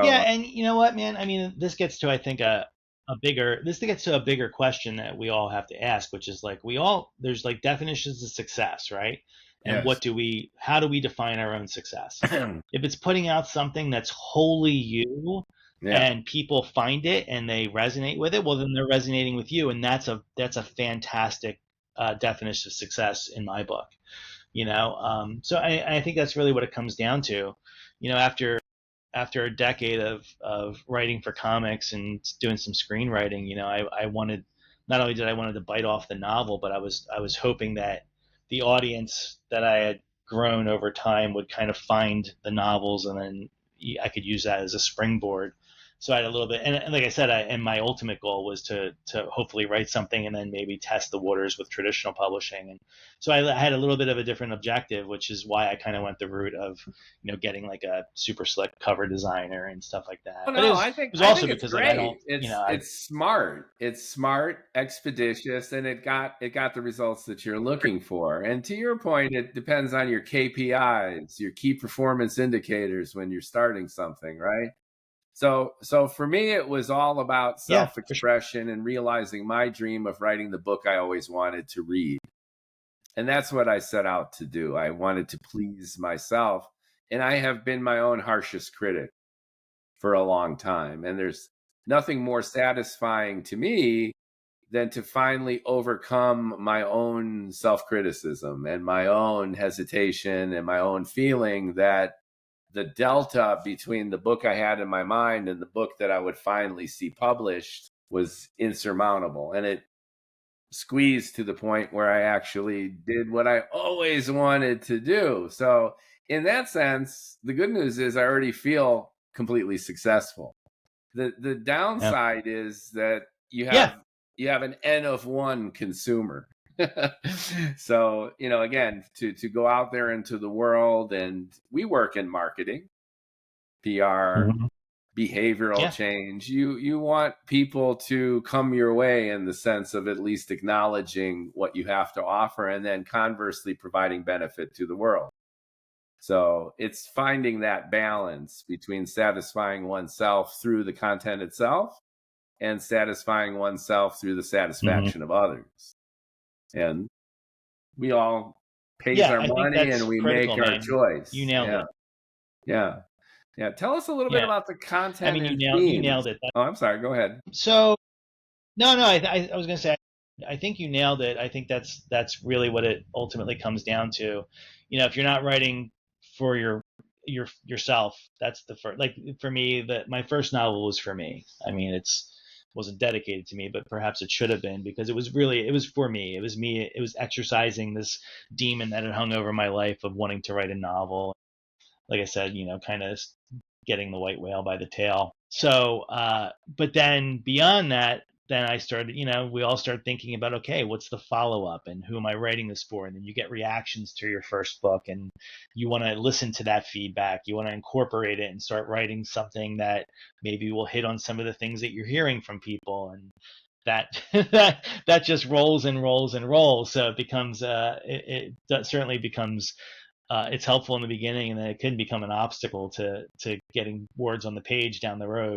Yeah, So and you know what, man? I mean, this gets to, I think, a bigger question that we all have to ask, which is like there's like definitions of success, right? And yes. how do we define our own success? If it's putting out something that's wholly you Yeah. and people find it and they resonate with it, well, then they're resonating with you, and that's a fantastic definition of success in my book. So I think that's really what it comes down to. After a decade of writing for comics and doing some screenwriting, I wanted, not only did I wanted to bite off the novel, but I was hoping that the audience that I had grown over time would kind of find the novels, and then I could use that as a springboard. So I had a little bit, and like I said, and my ultimate goal was to hopefully write something and then maybe test the waters with traditional publishing. And so I had a little bit of a different objective, which is why I kind of went the route of getting like a super slick cover designer and stuff like that. Oh But it no, was I it think was I also think it's because like I don't, great. It's I it's smart. It's smart, expeditious, and it got the results that you're looking for. And to your point, it depends on your KPIs, your key performance indicators when you're starting something, right? So for me, it was all about yeah, for sure. self-expression and realizing my dream of writing the book I always wanted to read. And that's what I set out to do. I wanted to please myself, and I have been my own harshest critic for a long time. And there's nothing more satisfying to me than to finally overcome my own self criticism and my own hesitation and my own feeling that the delta between the book I had in my mind and the book that I would finally see published was insurmountable. And it squeezed to the point where I actually did what I always wanted to do. So, in that sense, the good news is I already feel completely successful. The Yeah, downside is that you yeah, have you have an N of one consumer. So, again, to go out there into the world, and we work in marketing, PR, hmm behavioral yeah, change. You want people to come your way in the sense of at least acknowledging what you have to offer and then conversely providing benefit to the world. So it's finding that balance between satisfying oneself through the content itself and satisfying oneself through the hmm satisfaction of others. And we all pays yeah. our I think money and that's we make critical, our man. You choice. nailed Yeah. it. Yeah. Yeah. Tell us a little bit Yeah, about the I content mean, and you themes. nailed it. Oh, I'm sorry. Go ahead. So no, no, I was gonna say, I think you nailed it. I think that's really what it ultimately comes down to. If you're not writing for yourself, that's the first. Like for me, that my first novel was for me. I mean, it's wasn't dedicated to me, but perhaps it should have been, because it was for me. It was me. It was exercising this demon that had hung over my life of wanting to write a novel. Like I said, kind of getting the white whale by the tail. So, but then beyond that, then I started, we all start thinking about, okay, what's the follow up and who am I writing this for? And then you get reactions to your first book and you want to listen to that feedback. You want to incorporate it and start writing something that maybe will hit on some of the things that you're hearing from people. And that that just rolls and rolls and rolls. So it becomes, it certainly becomes, it's helpful in the beginning, and then it can become an obstacle to getting words on the page down the road.